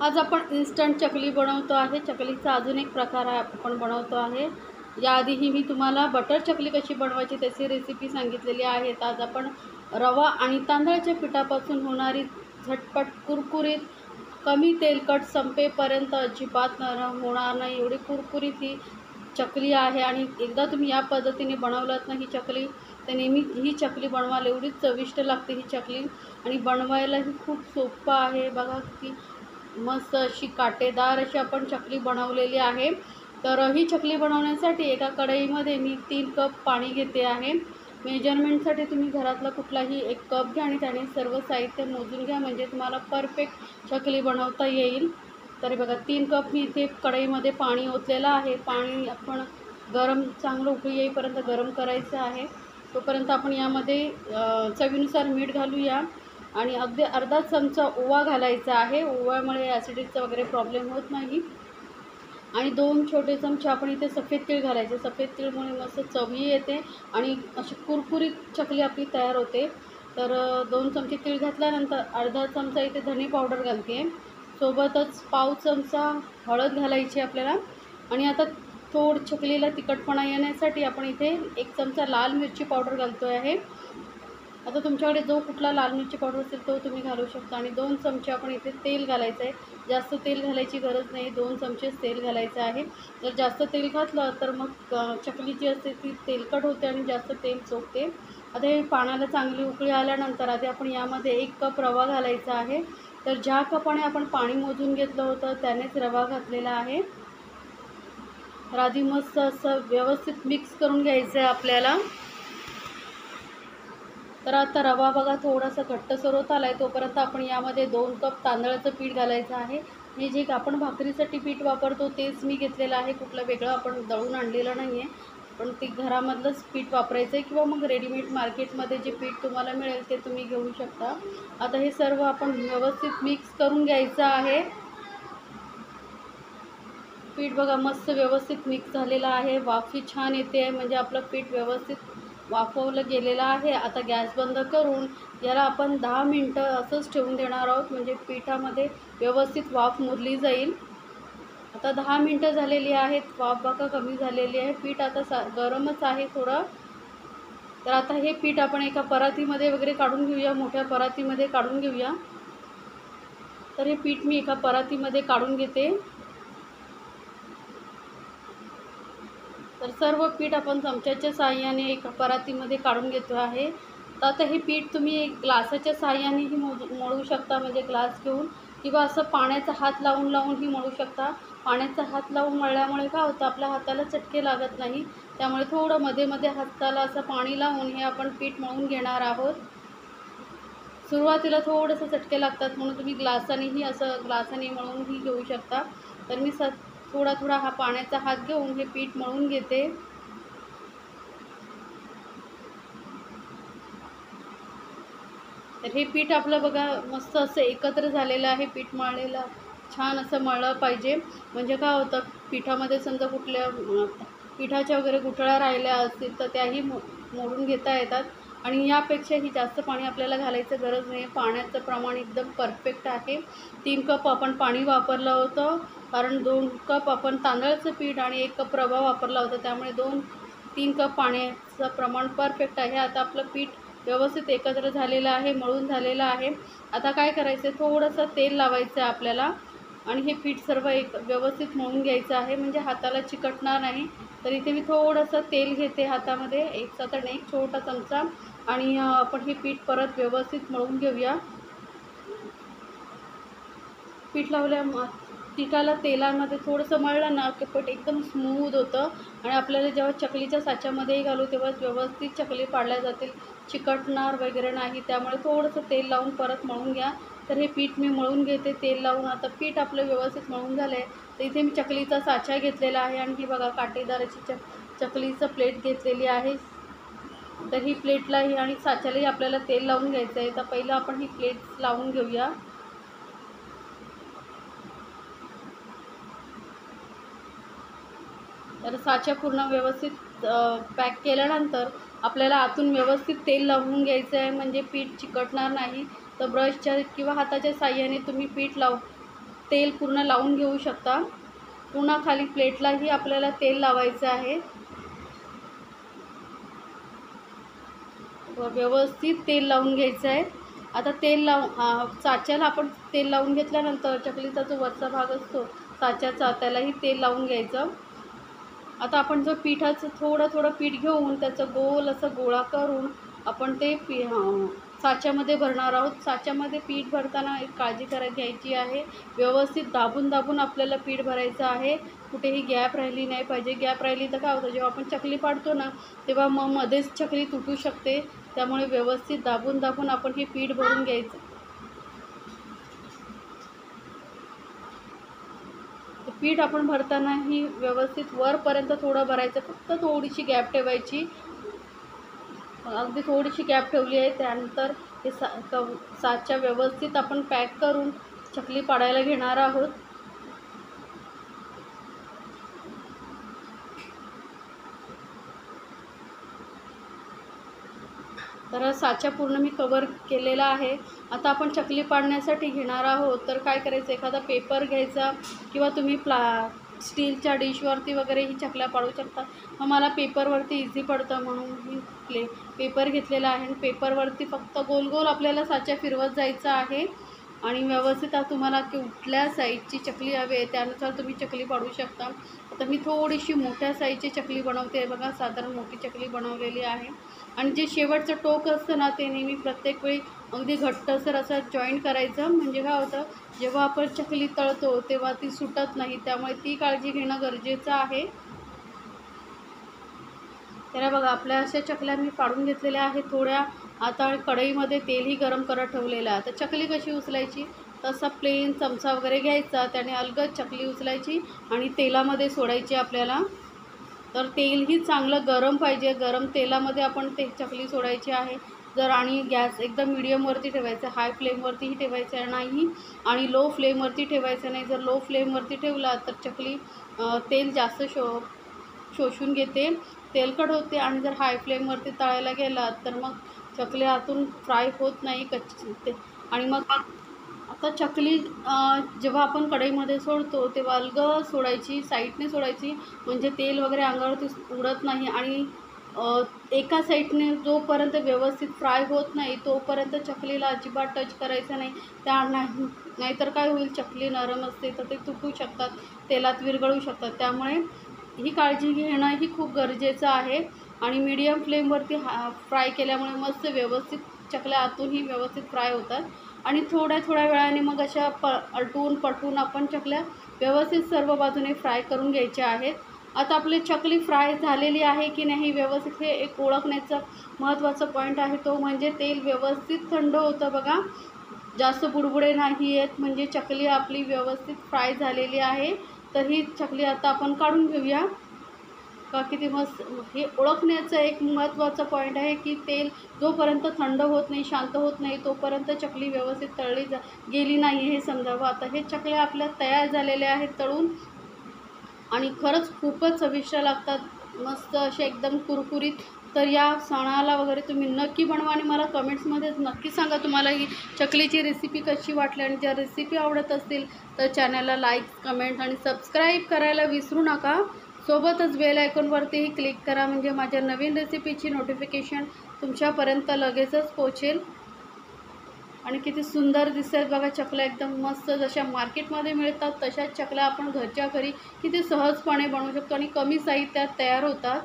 आज आपण इन्स्टंट चकली बनवतो आहे। चकलीचा अजून एक प्रकार आपण बनवतो आहे। याआधीही मी तुम्हाला बटर चकली कशी बनवायची त्याची रेसिपी सांगितलेली आहे। आज आपण रवा आणि तांदळाच्या पिठापासून होणारी झटपट कुरकुरीत कमी तेलकट संपेपर्यंत अजिबात नरम होणार नाही एवढी कुरकुरीत ही चकली आहे। आणि एकदा तुम्ही या पद्धतीने बनवलात ना ही चकली तर नेहमी ही चकली बनवायला एवढीच चविष्ट लागते ही चकली। आणि बनवायलाही खूप सोपं आहे। बघा किती मस्त अशी काटेदार अशी आपण चकली बनवलेली आहे। तर ही चकली बनवण्यासाठी एका कढईमध्ये मी 3 कप पाणी घेते आहे। मेजरमेंटसाठी तुम्ही घरातला कुठलाही एक कप घ्या आणि त्याने सर्व साहित्य मोजून घ्या म्हणजे तुम्हाला परफेक्ट चकली बनवता येईल। तर बघा 3 कप मी इथे कढईमध्ये पाणी ओतलेलं आहे। पाणी आपण गरम चांगलं उकळी येईपर्यंत गरम करायचं आहे। तोपर्यंत आपण यामध्ये चवीनुसार मीठ घालूया आणि अगदी अर्धा चमचा ओवा घालायचा आहे। ओव्यामुळे ॲसिडिटीचा वगैरे प्रॉब्लेम होत नाही। आणि 2 छोटे चमचे आपण इथे सफेद तीळ घालायचे। सफेद तीळमुळे मस्त चवी येते आणि अशी कुरकुरीत चकली आपली तयार होते। तर 2 चमचे तीळ घातल्यानंतर अर्धा चमचा इथे धने पावडर घालते, सोबतच पाव चमचा हळद घालायची आपल्याला। आणि आता चकलीला तिखटपणा येण्यासाठी आपण इथे 1 चमचा लाल मिरची पावडर घालतो आहे। आता तुमच्याकडे जो कुठला लाल मिरची पावडर असेल तो तुम्ही घालू शकता। आणि 2 चमचे आपण इथे तेल घालायचं आहे। जास्त तेल घालायची गरज नाही, 2 चमचेच तेल घालायचं आहे। जर जास्त तेल घातलं तर मग चकली जी असते ती तेलकट होते आणि जास्त तेल सोकते। आता हे पाण्याला चांगली उकळी आल्यानंतर आधी आपण यामध्ये 1 कप रवा घालायचा आहे। तर ज्या कपाने आपण पाणी मोजून घेतलं होतं त्यानेच रवा घातलेला आहे। तर आधी मस्त असं व्यवस्थित मिक्स करून घ्यायचं आहे आपल्याला। तर आता रवा बघा थोडासा घट्टसर होत आला आहे तोपर्यंत आपण यामध्ये 2 कप तांदळाचं पीठ घालायचं आहे। हे जे आपण भाकरीसाठी पीठ वापरतो तेच मी घेतलेलं आहे, कुठलं वेगळं आपण दळून आणलेलं नाही आहे। पण ते घरामधलंच पीठ वापरायचं आहे किंवा मग रेडीमेड मार्केटमध्ये जे पीठ तुम्हाला मिळेल ते तुम्ही घेऊ शकता। आता हे सर्व आपण व्यवस्थित मिक्स करून घ्यायचं आहे। पीठ बघा मस्त व्यवस्थित मिक्स झालेलं आहे, वाफी छान येते आहे म्हणजे आपलं पीठ व्यवस्थित वाफवलं गेलेलं आहे। आता गॅस बंद करून याला आपण 10 मिनटं असंच ठेवून देणार आहोत म्हणजे पिठामध्ये व्यवस्थित वाफ मुरली जाईल। आता 10 मिनटं झालेली आहेत, वाफ बघा कमी झालेली आहे, पीठ आता गरमच आहे थोडं। तर आता हे पीठ आपण एका परातीमध्ये वगैरे काढून घेऊया, मोठ्या परातीमध्ये काढून घेऊया। तर हे पीठ मी एका परातीमध्ये काढून घेते। तर सर्व पीठ आपण चमच्याच्या साहाय्याने एका परातीमध्ये काढून घेतो आहे। तर आता हे पीठ तुम्ही एक ग्लासाच्या साहाय्यानेही मळू शकता म्हणजे ग्लास घेऊन, किंवा असं पाण्याचा हात लावूनही मळू शकता। पाण्याचा हात लावून मळल्यामुळे काय होतं आपल्या हाताला चटके लागत नाही, त्यामुळे थोडं मध्ये मध्ये हाताला असं पाणी लावून हे आपण पीठ मळून घेणार आहोत। सुरुवातीला थोडंसं चटके लागतात म्हणून तुम्ही ग्लासाने मळूनही घेऊ शकता। तर मी थोडा हा पाण्याचा हात घेऊन हे पीठ मळून घेते। तर हे पीठ आपलं बघा मस्त असं एकत्र झालेलं आहे। पीठ मळलेलं छान असं मळलं पाहिजे म्हणजे काय होतं पिठामध्ये समजा कुठल्या पिठाच्या वगैरे गुठळ्या राहिल्या असतील तर त्याही मोडून घेता येतात। आणि यापेक्षाही जास्त पाणी आपल्याला घालायचं गरज नाही, पाण्याचं प्रमाण एकदम परफेक्ट आहे। 3 कप आपण पाणी वापरलं होतं कारण 2 कप आपण तांदळाचं पीठ आणि 1 कप रवा वापरला होता, त्यामुळे 3 कप पाण्याचं प्रमाण परफेक्ट आहे। आता आपलं पीठ व्यवस्थित एकत्र झालेलं आहे, मळून झालेलं आहे। आता काय करायचं आहे थोडंसं तेल लावायचं आहे आपल्याला आणि हे पीठ सर्व व्यवस्थित मळून घ्यायचं आहे म्हणजे हाताला चिकटणार नाही। तर इथे मी थोडंसं तेल घेते हातामध्ये, एक छोटा चमचा, आणि आपण हे पीठ परत व्यवस्थित मळून घेऊया। पिठाला तेलामध्ये थोडंसं मळलं ना की पीठ एकदम स्मूथ होतं आणि आपल्याला जेव्हा चकलीच्या साच्यामध्येही घालू तेव्हा व्यवस्थित चकली पाडल्या जातील, चिकटणार वगैरे नाही। त्यामुळे थोडंसं तेल लावून परत मळून घ्या। तर हे पीठ मी मळून घेते तेल लावून। आता पीठ आपलं व्यवस्थित मळून झालं आहे तर इथे मी चकलीचा साचा घेतलेला आहे आणि ही बघा काटेदार अशी चकलीचं प्लेट घेतलेली आहे। तर ही प्लेटलाही आणि साच्यालाही आपल्याला तेल लावून घ्यायचं आहे। तर पहिलं आपण ही प्लेट लावून घेऊया। तर साचा पूर्ण व्यवस्थित पॅक केल्यानंतर आपल्याला आतून व्यवस्थित तेल लावून घ्यायचं आहे म्हणजे पीठ चिकटणार नाही। तर ब्रशच्या किंवा हाताच्या साहाय्याने तुम्ही पीठ तेल पूर्ण लावून घेऊ शकता। पुन्हा खाली प्लेटलाही आपल्याला तेल लावायचं आहे। व्यवस्थित तेल लावून घ्यायचं आहे। आता तेल साच्याला आपण तेल लावून घेतल्यानंतर चकलीचा जो वरचा भाग असतो साच्याचा त्यालाही तेल लावून घ्यायचं। आता आपण जो पिठाचं थोडं पीठ घेऊन त्याचं गोल असं गोळा करून आपण ते साच्यामध्ये भरणार आहोत। साच्यामध्ये पीठ भरताना एक काळजी घ्यायची आहे, व्यवस्थित दाबून आपल्याला पीठ भरायचं आहे। कुठेही गॅप राहिली नाही पाहिजे। गॅप राहिली तर काय होतं, जेव्हा आपण चकली पाडतो ना तेव्हा मग मध्येच चकली तुटू शकते। त्यामुळे व्यवस्थित दाबून आपण हे पीठ भरून घ्यायचं। पीठ आपण भरतानाही व्यवस्थित वरपर्यंत थोडं भरायचं, फक्त थोडीशी गॅप ठेवायची। अगदी थोडीशी गॅप ठेवली आहे। त्यानंतर हे साच्या व्यवस्थित आपण पॅक करून चकली पाडायला घेणार आहोत। तर साचा पूर्ण मी कवर केलेला आहे। आता आपण चकली पाडण्यासाठी घेणार आहोत। तर काय करायचं, एखादा पेपर घ्यायचा किंवा तुम्ही स्टीलच्या डिशवरती वगैरे ही चकल्या पाडू शकता। मला पेपरवरती इझी पडतं म्हणून मी पेपर घेतलेला आहे। आणि पेपरवरती फक्त गोल गोल आपल्याला साचा फिरवत जायचं आहे। आणि व्यवस्थित तुम्हाला कुठल्या साईजची चकली हवी आहे त्यानुसार तुम्ही चकली पाडू शकता। आता मी थोडीशी मोठ्या साईजची चकली बनवते बघा, साधारण मोठी चकली बनवलेली आहे। आणि जे शेवटचं टोक असतं ना ते नेहमी प्रत्येक वेळी अगदी घट्टसर असं जॉईंट करायचं, म्हणजे काय होतं जेव्हा आपण चकली तळतो तेव्हा ती सुटत नाही। त्यामुळे ती काळजी घेणं गरजेचं आहे। तर बघा आपल्या अशा चकल्या मी पाडून घेतलेल्या आहेत थोड्या। आता कढईमध्ये तेलही गरम करत ठेवलेलं आहे। तर चकली कशी उचलायची, तसा प्लेन चमचा वगैरे घ्यायचा, त्याने अलगद चकली उचलायची आणि तेलामध्ये सोडायची आपल्याला। तर तेलही चांगलं गरम पाहिजे, गरम तेलामध्ये आपण ते चकली सोडायची आहे। आणि गॅस एकदम मीडियमवरती ठेवायचं, हाय फ्लेमवरतीही ठेवायचं नाही आणि लो फ्लेमवरती ठेवायचं नाही। जर लो फ्लेमवरती ठेवला तर चकली तेल जास्त शोषून घेते, तेलकट होते। आणि जर हाय फ्लेमवरती तळायला गेला तर मग चकली आतून फ्राय होत नाही, कच्ची। आणि मग आता चकली जेव्हा आपण कढईमध्ये सोडतो तेव्हा अलगद सोडायची, साईडने सोडायची, म्हणजे तेल वगैरे अंगावरती उडत नाही। आणि एका साईडने जोपर्यंत व्यवस्थित फ्राय होत नाही तोपर्यंत चकलीला अजिबात टच करायचं नाही। नाहीतर काय होईल, चकली नरम असते तर ते तुटू शकतात, तेलात विरघळू शकतात। त्यामुळे ही काळजी घेणं ही खूप गरजेचं आहे। आणि मीडियम फ्लेमवरती फ्राय केल्यामुळे मस्त व्यवस्थित चकल्या आतूनही व्यवस्थित फ्राय होतात। आणि थोड्या वेळाने मग अशा आलटून पलटून आपण चकल्या व्यवस्थित सर्व बाजूने फ्राय करून घ्यायच्या आहेत। आता आपली चकली फ्राय झालेली आहे की नाही व्यवस्थित हे एक ओळखण्याचा महत्त्वाचा पॉईंट आहे, तो म्हणजे तेल व्यवस्थित थंड होतं बघा, जास्त बुडबुडे नाही आहेत, म्हणजे चकली आपली व्यवस्थित फ्राय झालेली आहे। तर ही चकली आता आपण काढून घेऊया का, किती मस्त। हे ओळखण्याचा एक महत्त्वाचा पॉईंट आहे की तेल जोपर्यंत थंड होत नाही, शांत होत नाही तोपर्यंत चकली व्यवस्थित तळली गेली नाही हे समजावं। आता हे चकल्या आपल्या तयार झालेल्या आहेत तळून, आणि खरंच खूपच चविष्ट लागतात, मस्त असे एकदम कुरकुरीत। तर या सणाला वगैरे तुम्ही नक्की बनवा आणि मला कमेंट्समध्ये नक्की सांगा तुम्हाला ही चकलीची रेसिपी कशी वाटली। आणि जर रेसिपी आवडत असतील तर चॅनलला लाईक, कमेंट आणि सबस्क्राईब करायला विसरू नका। सोबतच बेल आयकॉनवरतीही क्लिक करा, म्हणजे माझ्या नवीन रेसिपीची नोटिफिकेशन तुमच्यापर्यंत लगेचच पोहोचेल। आणि किती सुंदर दिसतात बघा चकल्या, एकदम मस्त जशा मार्केटमध्ये मिळतात तशाच चकल्या आपण घरच्या घरी किती सहजपणे बनवू शकतो आणि कमी साहित्यात तयार होतात।